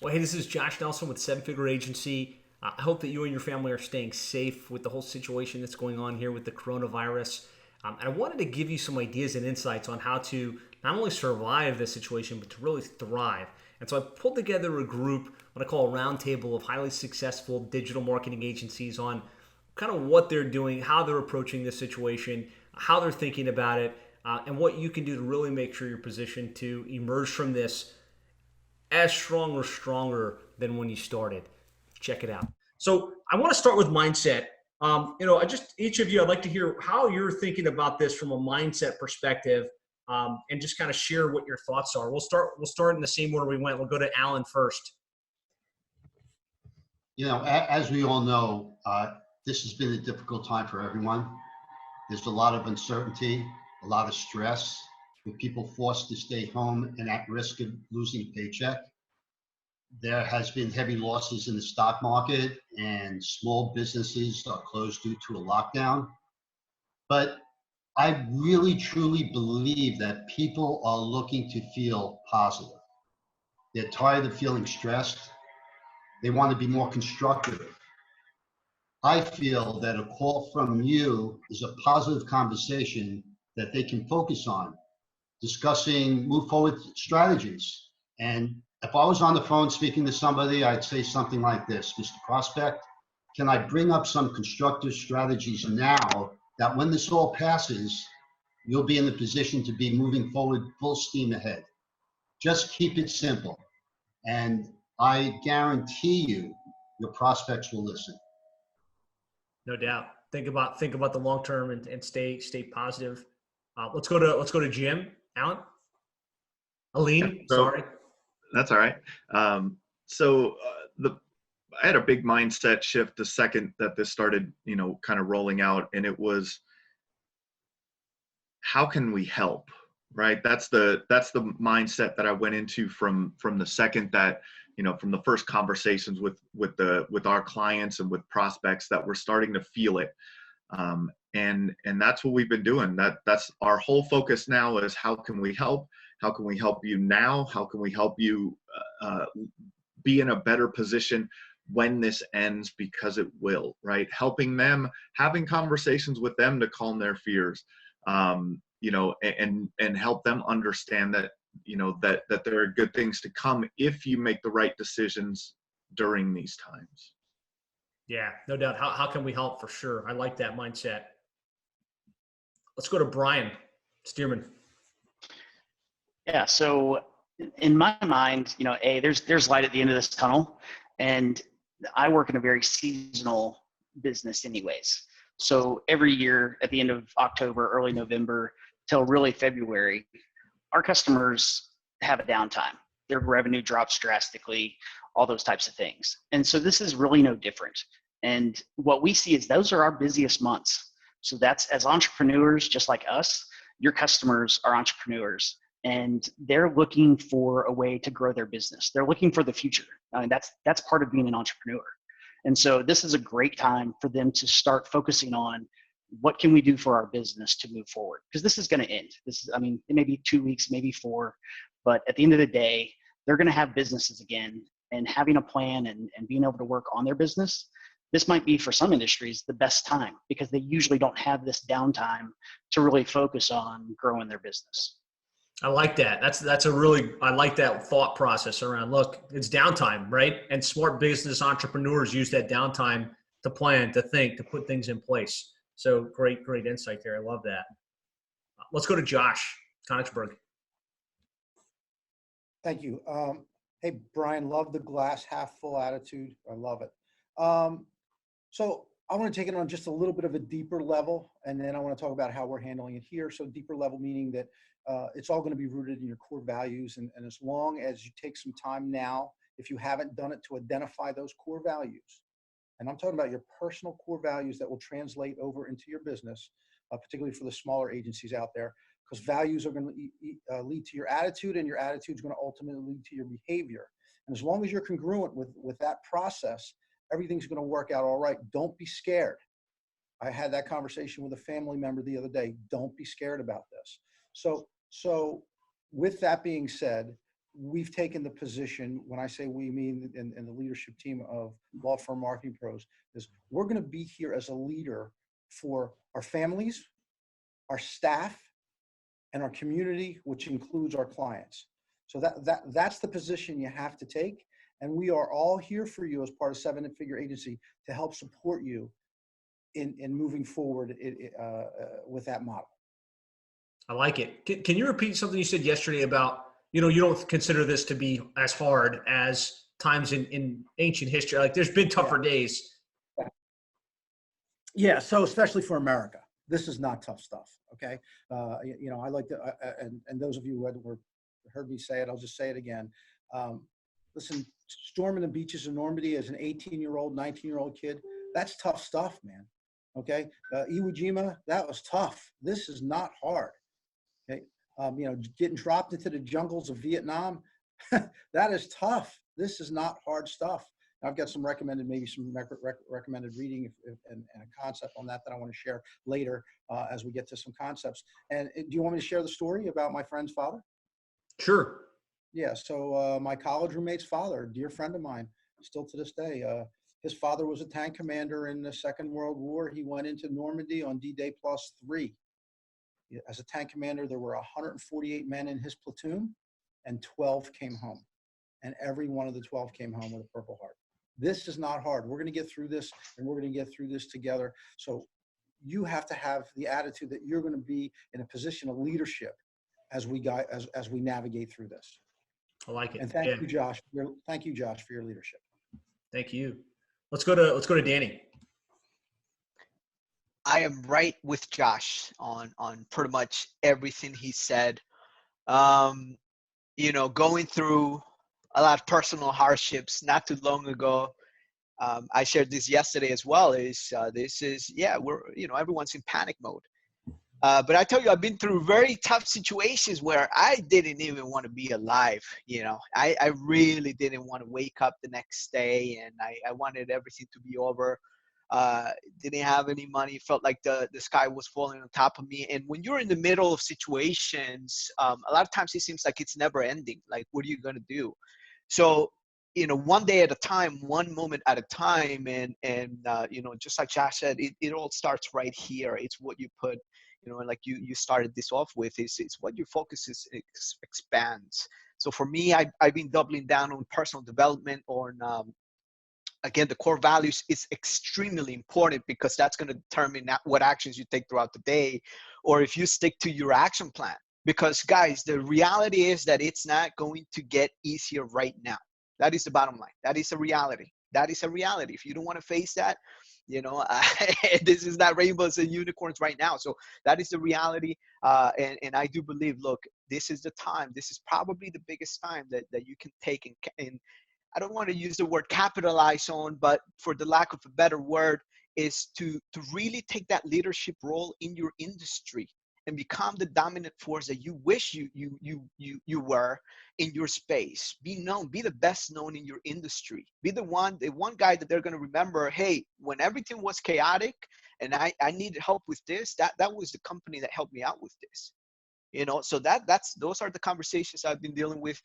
Well, hey, this is Josh Nelson with Seven Figure Agency. I hope that you and your family are staying safe with the whole situation that's going on here with the coronavirus. And I wanted to give you some ideas and insights on how to not only survive this situation, but to really thrive. And so I pulled together a group, what I call a roundtable of highly successful digital marketing agencies on kind of what they're doing, how they're approaching this situation, how they're thinking about it, and what you can do to really make sure you're positioned to emerge from this as strong or stronger than when you started. Check it out. So I want to start with mindset. I just each of you, I'd like to hear how you're thinking about this from a mindset perspective, and just kind of share what your thoughts are. We'll start in the same order we went. We'll go to Alan first. As we all know, this has been a difficult time for everyone. There's a lot of uncertainty, a lot of stress, with people forced to stay home and at risk of losing a paycheck. There has been heavy losses in the stock market, and small businesses are closed due to a lockdown. But I really truly believe that people are looking to feel positive. They're tired of feeling stressed. They want to be more constructive. I feel that a call from you is a positive conversation that they can focus on, discussing move forward strategies. And if I was on the phone speaking to somebody, I'd say something like this: Mr. Prospect, can I bring up some constructive strategies now that when this all passes, you'll be in the position to be moving forward full steam ahead? Just keep it simple. And I guarantee you, your prospects will listen. No doubt. Think about the long term and stay positive. Let's go to Jim. Alan. Yeah, Aline. so Sorry. that's all right. So the I had a big mindset shift the second that this started, kind of rolling out, and it was, how can we help? Right. That's the mindset that I went into from the second that, from the first conversations with our clients and with prospects, that we're starting to feel it. And that's what we've been doing. That's our whole focus now, is how can we help? How can we help you now? How can we help you be in a better position when this ends, because it will, right? Helping them, having conversations with them to calm their fears, and help them understand that, that there are good things to come if you make the right decisions during these times. Yeah, no doubt. How can we help? For sure. I like that mindset. Let's go to Brian Stearman. Yeah. So in my mind, there's light at the end of this tunnel, and I work in a very seasonal business anyways. So every year at the end of October, early November till really February, our customers have a downtime. Their revenue drops drastically, all those types of things. And so this is really no different. And what we see is those are our busiest months. So that's, as entrepreneurs, just like us, your customers are entrepreneurs, and they're looking for a way to grow their business. They're looking for the future. I mean, that's part of being an entrepreneur. And so this is a great time for them to start focusing on what can we do for our business to move forward? Because this is going to end. It may be 2 weeks, maybe 4, but at the end of the day, they're going to have businesses again, and having a plan and being able to work on their business. This might be, for some industries, the best time, because they usually don't have this downtime to really focus on growing their business. I like that. I like that thought process around, look, it's downtime, right? And smart business entrepreneurs use that downtime to plan, to think, to put things in place. So great insight there. I love that. Let's go to Josh Konigsberg. Thank you. Hey, Brian, love the glass half full attitude. I love it. So I want to take it on just a little bit of a deeper level, and then I want to talk about how we're handling it here. So deeper level meaning that it's all going to be rooted in your core values. And as long as you take some time now, if you haven't done it, to identify those core values. And I'm talking about your personal core values that will translate over into your business, particularly for the smaller agencies out there, because values are going to lead to your attitude, and your attitude is going to ultimately lead to your behavior. And as long as you're congruent with that process, everything's going to work out all right. Don't be scared. I had that conversation with a family member the other day. Don't be scared about this. So with that being said, we've taken the position, when I say we mean in the leadership team of Law Firm Marketing Pros, is we're going to be here as a leader for our families, our staff, and our community, which includes our clients. So that's the position you have to take. And we are all here for you as part of Seven Figure Agency to help support you in moving forward with that model. I like it. Can you repeat something you said yesterday about, you don't consider this to be as hard as times in ancient history? Like there's been tougher days. Yeah. So especially for America, this is not tough stuff. Okay. I like to, and those of you who heard me say it, I'll just say it again. Listen, storming the beaches of Normandy as an 18-year-old, 19-year-old kid, that's tough stuff, man. Okay. Iwo Jima, that was tough. This is not hard. Okay. Getting dropped into the jungles of Vietnam, that is tough. This is not hard stuff. I've got some recommended reading and a concept on that I want to share later as we get to some concepts. And do you want me to share the story about my friend's father? Sure. Yeah. So my college roommate's father, a dear friend of mine, still to this day, his father was a tank commander in the Second World War. He went into Normandy on D-Day +3. As a tank commander, there were 148 men in his platoon, and 12 came home. And every one of the 12 came home with a Purple Heart. This is not hard. We're going to get through this, and we're going to get through this together. So you have to have the attitude that you're going to be in a position of leadership as we navigate through this. I like it. And thank you, Josh. Thank you, Josh, for your leadership. Thank you. Let's go to Danny. I am right with Josh on pretty much everything he said. Going through a lot of personal hardships not too long ago. I shared this yesterday as well. Everyone's in panic mode. But I tell you, I've been through very tough situations where I didn't even want to be alive. I really didn't want to wake up the next day, and I wanted everything to be over. Didn't have any money, felt like the sky was falling on top of me. And when you're in the middle of situations, a lot of times it seems like it's never ending. Like, what are you going to do? So, one day at a time, one moment at a time. And just like Josh said, it all starts right here. It's what you put, like you started this off with, it's what your focus expands. So for me, I've been doubling down on personal development, on, again, the core values is extremely important because that's going to determine what actions you take throughout the day, or if you stick to your action plan. Because guys, the reality is that it's not going to get easier right now. That is the bottom line. That is a reality. That is a reality. If you don't want to face that, this is not rainbows and unicorns right now. So that is the reality. And I do believe, look, this is the time. This is probably the biggest time that you can take and I don't want to use the word capitalize on, but for the lack of a better word, is to really take that leadership role in your industry and become the dominant force that you wish you were in your space. Be known, be the best known in your industry. Be the one guy that they're going to remember, hey, when everything was chaotic and I needed help with this, that was the company that helped me out with this. So those are the conversations I've been dealing with,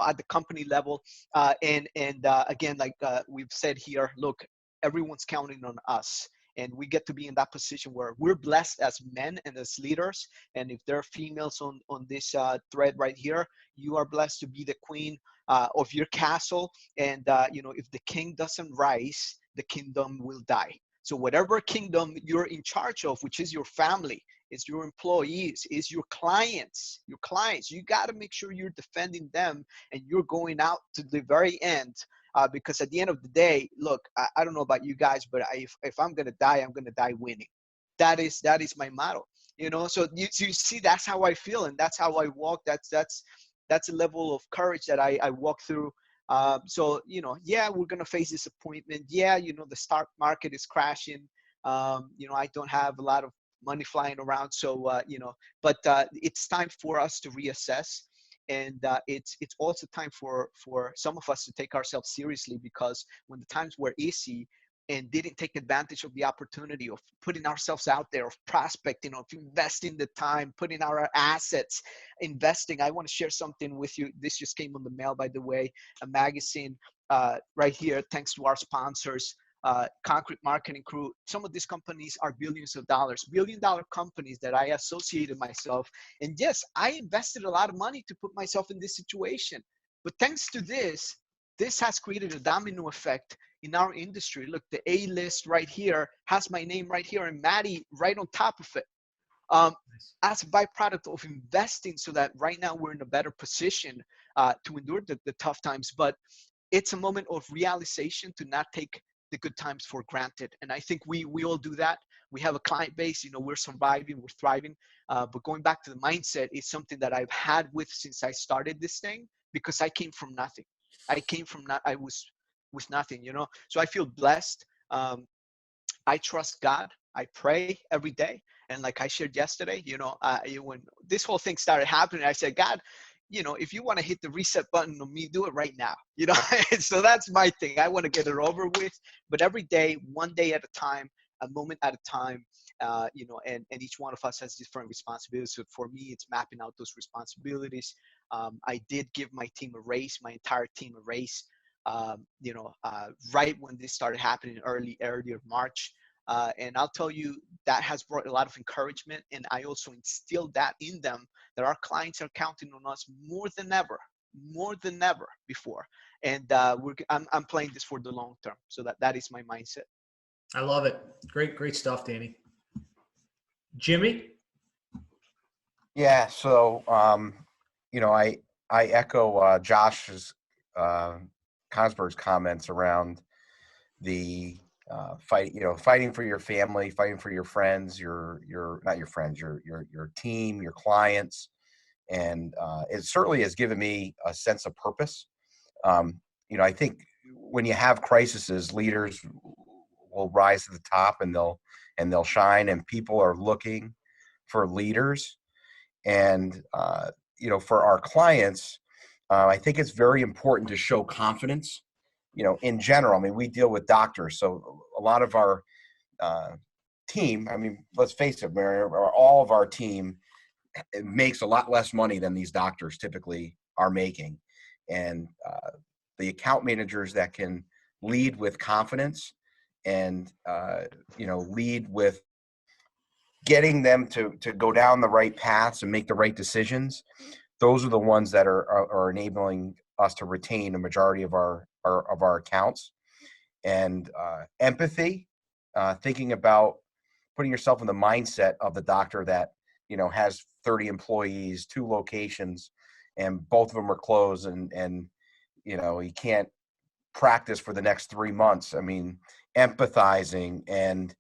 at the company level. Again, like we've said here, look, everyone's counting on us. And we get to be in that position where we're blessed as men and as leaders. And if there are females on this thread right here, you are blessed to be the queen of your castle. And, if the king doesn't rise, the kingdom will die. So whatever kingdom you're in charge of, which is your family, is your employees, is your clients, you got to make sure you're defending them and you're going out to the very end. Because at the end of the day, look, I don't know about you guys, but if I'm going to die, I'm going to die winning. That is my motto, so you see, that's how I feel. And that's how I walk. That's a level of courage that I walk through. So, we're going to face disappointment. The stock market is crashing. I don't have a lot of money flying around. So, but it's time for us to reassess. And it's also time for some of us to take ourselves seriously, because when the times were easy and didn't take advantage of the opportunity of putting ourselves out there, of prospecting, of investing the time, putting our assets, investing. I want to share something with you. This just came on the mail, by the way, a magazine right here, thanks to our sponsors. Concrete Marketing Crew. Some of these companies are billions of dollars, billion-dollar companies that I associated myself. And yes, I invested a lot of money to put myself in this situation. But thanks to this has created a domino effect in our industry. Look, the A list right here has my name right here and Maddie right on top of it. As a byproduct of investing, so that right now we're in a better position to endure the tough times. But it's a moment of realization to not take the good times for granted. And I think we all do that. We have a client base, we're surviving, we're thriving. But going back to the mindset is something that I've had with since I started this thing, because I came from nothing. I was with nothing, So I feel blessed. I trust God. I pray every day. And like I shared yesterday, when this whole thing started happening, I said, God, if you want to hit the reset button on me, do it right now. So that's my thing. I want to get it over with, but every day, one day at a time, a moment at a time, and each one of us has different responsibilities. So for me, it's mapping out those responsibilities. I did give my team a raise, my entire team a raise, right when this started happening earlier March. And I'll tell you, that has brought a lot of encouragement. And I also instilled that in them, that our clients are counting on us more than ever before. And I'm playing this for the long term. So that is my mindset. I love it. Great stuff, Danny. Jimmy? Yeah. So, I echo Josh's Kosberg's comments around the fighting for your family, fighting for your friends, your not your friends, your team, your clients, and it certainly has given me a sense of purpose. I think when you have crises, leaders will rise to the top and they'll shine, and people are looking for leaders. And for our clients, I think it's very important to show confidence. In general, I mean, we deal with doctors, so a lot of our team, I mean, let's face it, all of our team makes a lot less money than these doctors typically are making. And the account managers that can lead with confidence and, lead with getting them to go down the right paths and make the right decisions, those are the ones that are enabling us to retain a majority of our accounts. And empathy, thinking about putting yourself in the mindset of the doctor that has 30 employees, 2 locations, and both of them are closed, and he can't practice for the next 3 months. I mean, empathizing, and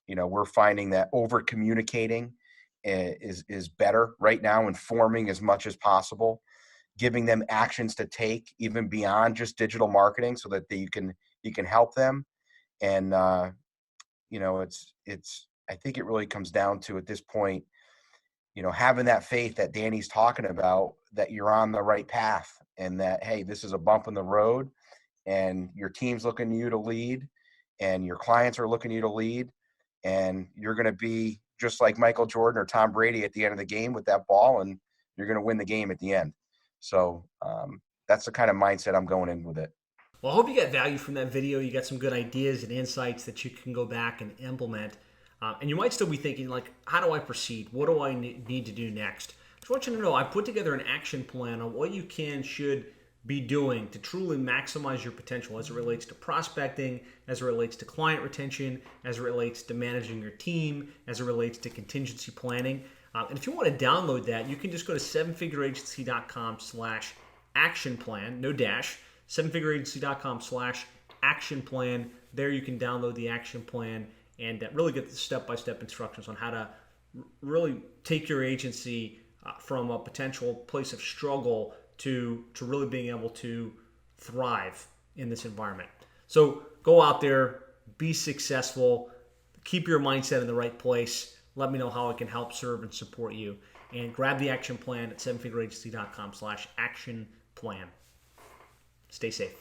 we're finding that over communicating is better right now, informing as much as possible, giving them actions to take even beyond just digital marketing, so that you can help them. And it's I think it really comes down to, at this point, having that faith that Danny's talking about, that you're on the right path, and that, hey, this is a bump in the road, and your team's looking to you to lead, and your clients are looking to you to lead, and you're going to be just like Michael Jordan or Tom Brady at the end of the game with that ball, and you're going to win the game at the end. So that's the kind of mindset I'm going in with it. Well, I hope you got value from that video. You got some good ideas and insights that you can go back and implement. And you might still be thinking, like, how do I proceed? What do I need to do next? I just want you to know I put together an action plan on what you should be doing to truly maximize your potential as it relates to prospecting, as it relates to client retention, as it relates to managing your team, as it relates to contingency planning. And if you want to download that, you can just go to sevenfigureagency.com/action plan, no dash, sevenfigureagency.com/action plan. There you can download the action plan and really get the step-by-step instructions on how to really take your agency from a potential place of struggle to really being able to thrive in this environment. So go out there, be successful, keep your mindset in the right place. Let me know how I can help serve and support you. And grab the action plan at sevenfigureagency.com/action plan. Stay safe.